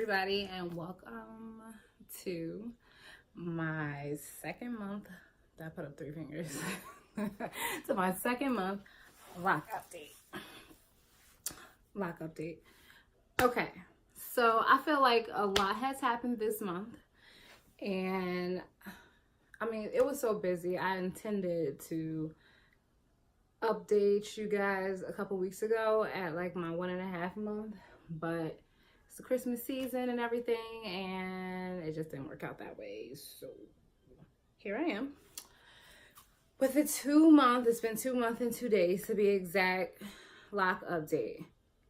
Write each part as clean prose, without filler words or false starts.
everybody, and welcome to my second month. I put up 3 fingers to my second month lock update. Okay, so I feel like a lot has happened this month, and I mean, it was so busy. I intended to update you guys a couple weeks ago at like my 1.5 month, but it's the Christmas season and everything, and it just didn't work out that way. So here I am with a 2 month. It's been 2 months and 2 days to be exact. Lock update.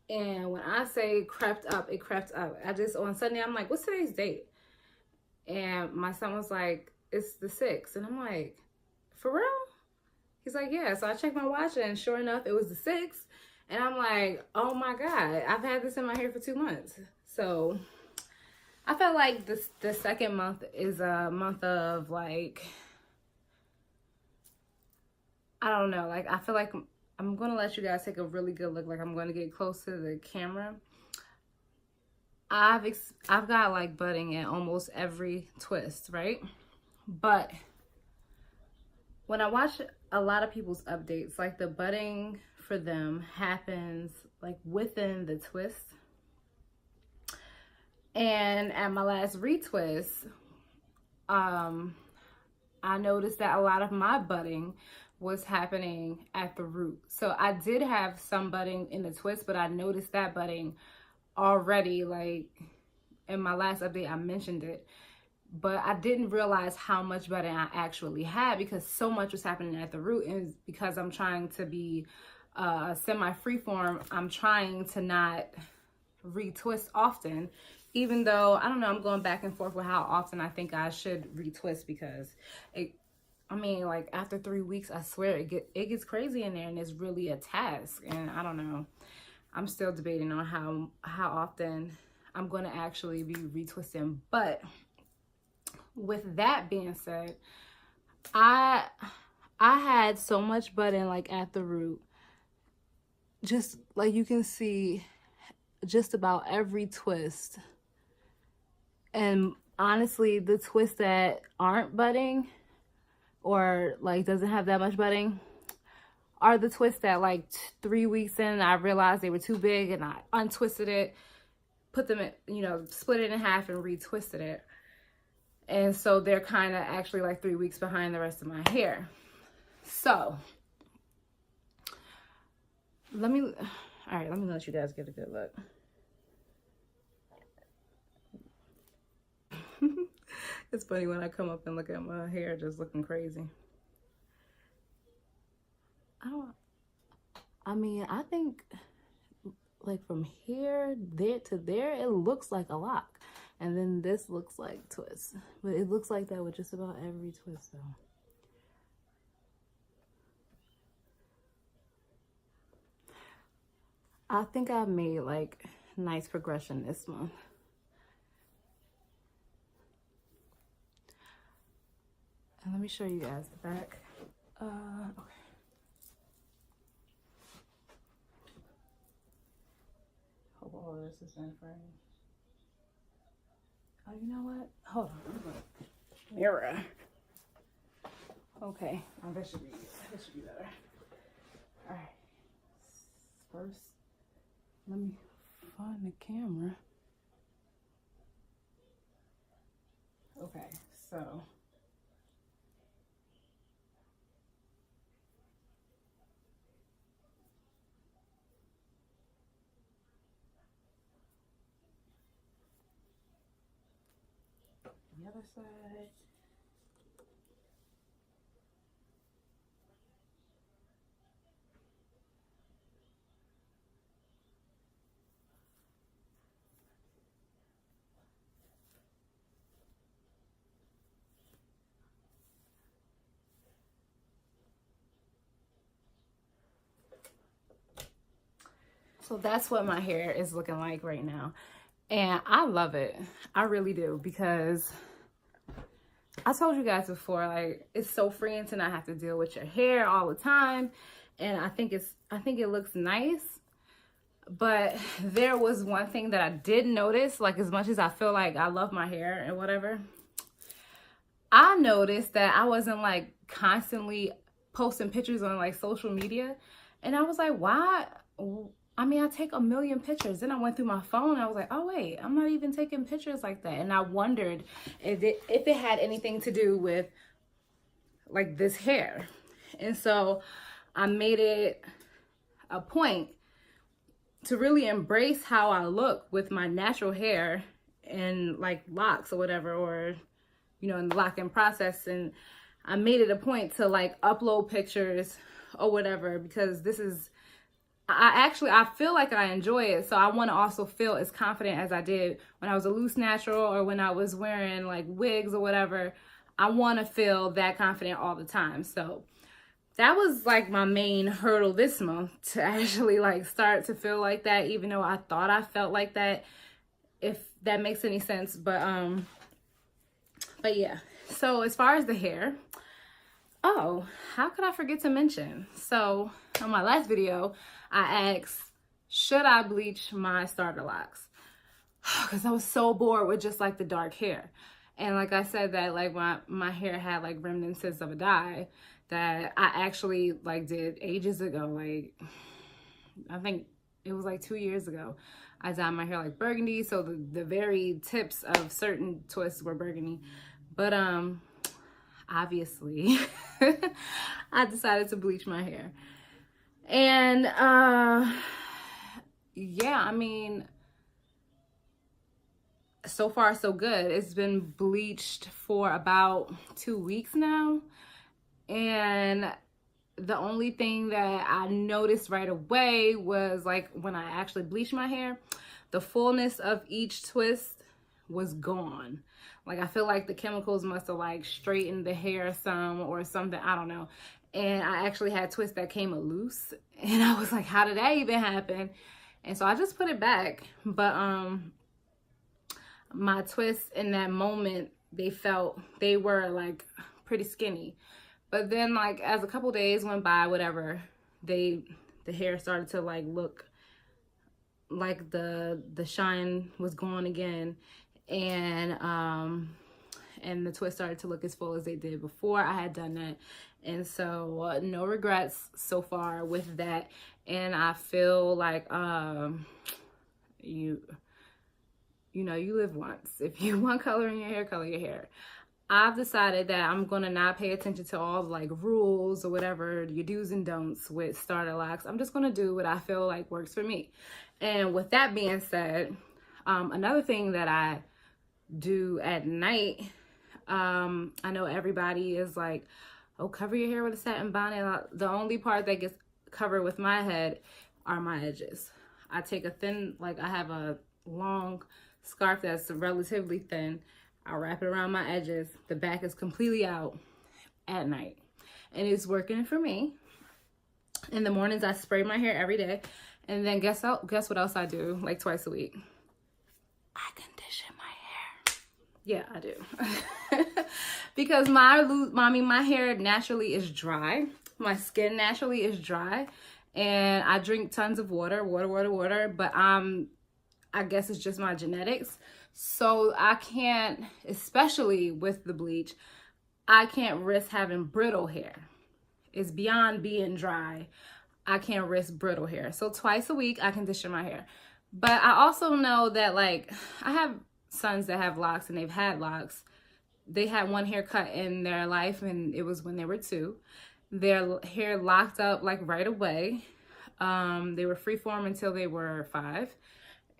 And when I say crept up, it crept up. On Sunday, I'm like, what's today's date? And my son was like, it's the 6th. And I'm like, for real? He's like, yeah. So I checked my watch, and sure enough, it was the 6th. And I'm like, oh my God, I've had this in my hair for 2 months. So I felt like the second month is a month of like, I don't know. Like, I feel like I'm going to let you guys take a really good look. Like, I'm going to get close to the camera. I've got like budding in almost every twist, right? But when I watch a lot of people's updates, like the budding for them happens like within the twist. And at my last retwist, I noticed that a lot of my budding was happening at the root. So I did have some budding in the twist, but I noticed that budding already. Like in my last update, I mentioned it, but I didn't realize how much budding I actually had because so much was happening at the root. And because I'm trying to be semi-freeform, I'm trying to not retwist often, even though, I don't know, I'm going back and forth with how often I think I should retwist, because I mean, like after 3 weeks, I swear it gets crazy in there, and it's really a task. And I don't know, I'm still debating on how often I'm going to actually be retwisting. But with that being said, I had so much budding like at the root. Just like you can see, just about every twist. And honestly, the twists that aren't budding or like doesn't have that much budding are the twists that like 3 weeks in, I realized they were too big and I untwisted it, put them in, split it in half and retwisted it. And so they're kind of actually like 3 weeks behind the rest of my hair. So let me let you guys get a good look. It's funny when I come up and look at my hair just looking crazy. I think like from here there to there, it looks like a lock. And then this looks like twist. But it looks like that with just about every twist though. I think I've made like nice progression this month. And let me show you guys the back. Okay. Hope all of this is in frame. Oh, you know what? Hold on. Mirror. Okay. Oh, this should be better. All right. First, let me find the camera. Okay, so the other side. So that's what my hair is looking like right now. And I love it. I really do, because I told you guys before, like, it's so freeing to not have to deal with your hair all the time. And I think it looks nice. But there was one thing that I did notice, like as much as I feel like I love my hair and whatever, I noticed that I wasn't like constantly posting pictures on like social media. And I was like, why? I mean, I take a million pictures. Then I went through my phone and I was like, oh wait, I'm not even taking pictures like that. And I wondered if it had anything to do with like this hair. And so I made it a point to really embrace how I look with my natural hair and like locks or whatever, or you know, in the lock-in process. And I made it a point to like upload pictures or whatever, because this is, I feel like I enjoy it. So I want to also feel as confident as I did when I was a loose natural or when I was wearing like wigs or whatever. I want to feel that confident all the time. So that was like my main hurdle this month, to actually like start to feel like that, even though I thought I felt like that, if that makes any sense. But yeah, so as far as the hair, oh, how could I forget to mention? So on my last video, I asked, should I bleach my starter locks? Because I was so bored with just like the dark hair. And like I said, that like my hair had like remnants of a dye that I actually like did ages ago. Like I think it was like 2 years ago. I dyed my hair like burgundy, so the very tips of certain twists were burgundy. But obviously I decided to bleach my hair. And yeah, I mean, so far so good. It's been bleached for about 2 weeks now. And the only thing that I noticed right away was like when I actually bleached my hair, the fullness of each twist was gone. Like I feel like the chemicals must have like straightened the hair some or something, I don't know. And I actually had twists that came loose, and I was like, how did that even happen? And so I just put it back. But my twists in that moment, they were like pretty skinny. But then like as a couple days went by, whatever, the hair started to like look like the shine was gone again. And the twist started to look as full as they did before I had done that. And so no regrets so far with that. And I feel like you know, you live once. If you want color in your hair, color your hair. I've decided that I'm gonna not pay attention to all like rules or whatever, your do's and don'ts with starter locks. I'm just gonna do what I feel like works for me. And with that being said, another thing that I do at night, I know everybody is like, oh, cover your hair with a satin bonnet. The only part that gets covered with my head are my edges. I take a thin, like I have a long scarf that's relatively thin. I wrap it around my edges. The back is completely out at night. And it's working for me. In the mornings, I spray my hair every day. And then guess what else I do like twice a week? I condition my hair. Yeah, I do. Because my hair naturally is dry. My skin naturally is dry. And I drink tons of water. But I guess it's just my genetics. So I can't, especially with the bleach, I can't risk having brittle hair. It's beyond being dry. I can't risk brittle hair. So twice a week, I condition my hair. But I also know that like, I have sons that have locks and they've had locks. They had one haircut in their life and it was when they were 2. Their hair locked up like right away. They were freeform until they were 5.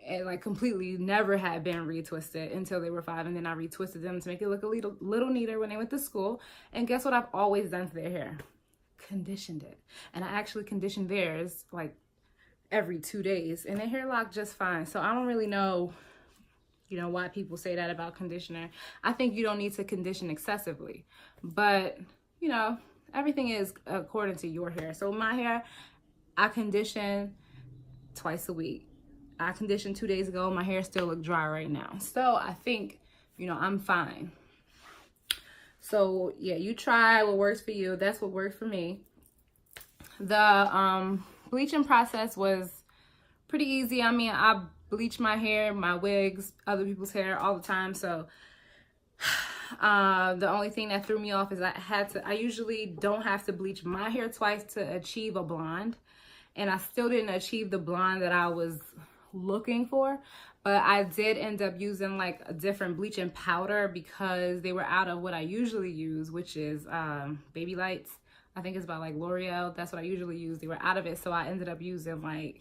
And like completely never had been retwisted until they were 5. And then I retwisted them to make it look a little neater when they went to school. And guess what I've always done to their hair? Conditioned it. And I actually conditioned theirs like every 2 days. And their hair locked just fine. So I don't really know, you know, why people say that about conditioner. I think you don't need to condition excessively. But, you know, everything is according to your hair. So my hair, I condition twice a week. I conditioned 2 days ago. My hair still look dry right now. So I think, you know, I'm fine. So yeah, you try what works for you. That's what worked for me. The bleaching process was pretty easy. I mean, I bleach my hair, my wigs, other people's hair all the time. So the only thing that threw me off is I usually don't have to bleach my hair twice to achieve a blonde. And I still didn't achieve the blonde that I was looking for. But I did end up using like a different bleaching powder because they were out of what I usually use, which is Baby Lights. I think it's by like L'Oreal. That's what I usually use. They were out of it. So I ended up using like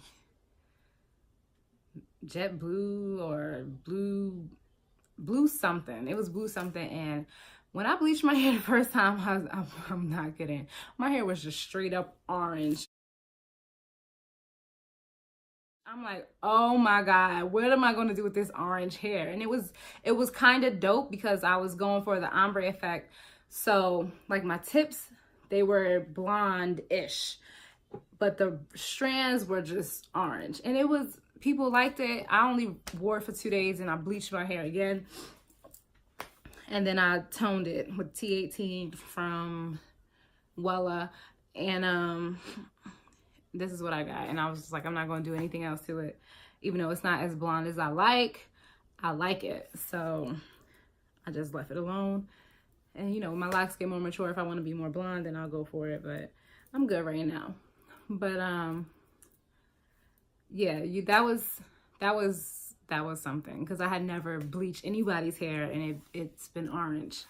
Jet Blue or blue something. It was blue something. And when I bleached my hair the first time, I'm not kidding. My hair was just straight up orange. I'm like, oh my God, what am I going to do with this orange hair? And it was kind of dope because I was going for the ombre effect. So like my tips, they were blonde-ish, but the strands were just orange. And people liked it. I only wore it for 2 days and I bleached my hair again. And then I toned it with T18 from Wella. And this is what I got. And I was just like, I'm not going to do anything else to it. Even though it's not as blonde as I like it. So I just left it alone. And, you know, my locks get more mature. If I want to be more blonde, then I'll go for it. But I'm good right now. But, yeah, that was something. Because I had never bleached anybody's hair. And it's been orange.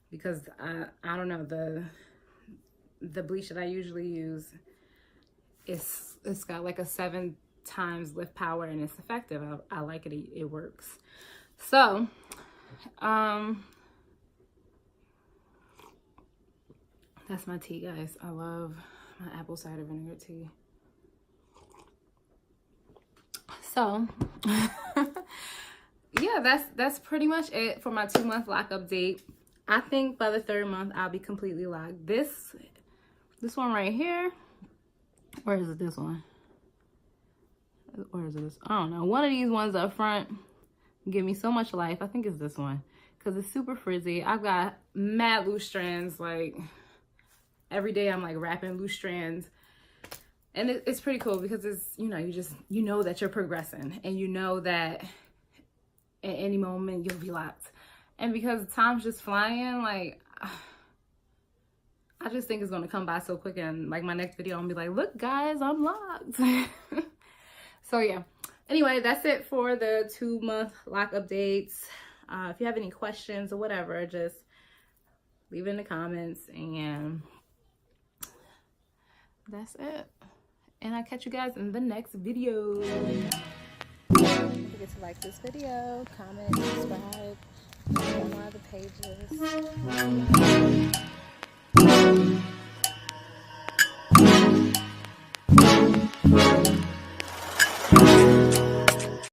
Because, I don't know, the bleach that I usually use, it's got like a 7 times lift power and it's effective. I like it. It works. So, that's my tea, guys. I love my apple cider vinegar tea. So, yeah, that's pretty much it for my 2-month lock update. I think by the 3rd month, I'll be completely locked. This one right here, or is it this one? Or is it this? I don't know. One of these ones up front give me so much life. I think it's this one because it's super frizzy. I've got mad loose strands. Like every day I'm like wrapping loose strands. And it's pretty cool because it's, you know, you know that you're progressing and you know that at any moment you'll be locked. And because time's just flying, like, I just think it's going to come by so quick. And like my next video, I'm going to be like, look guys, I'm locked. So yeah. Anyway, that's it for the 2-month lock updates. If you have any questions or whatever, just leave it in the comments. And that's it. And I'll catch you guys in the next video. Don't forget to like this video, comment, subscribe, follow my other pages.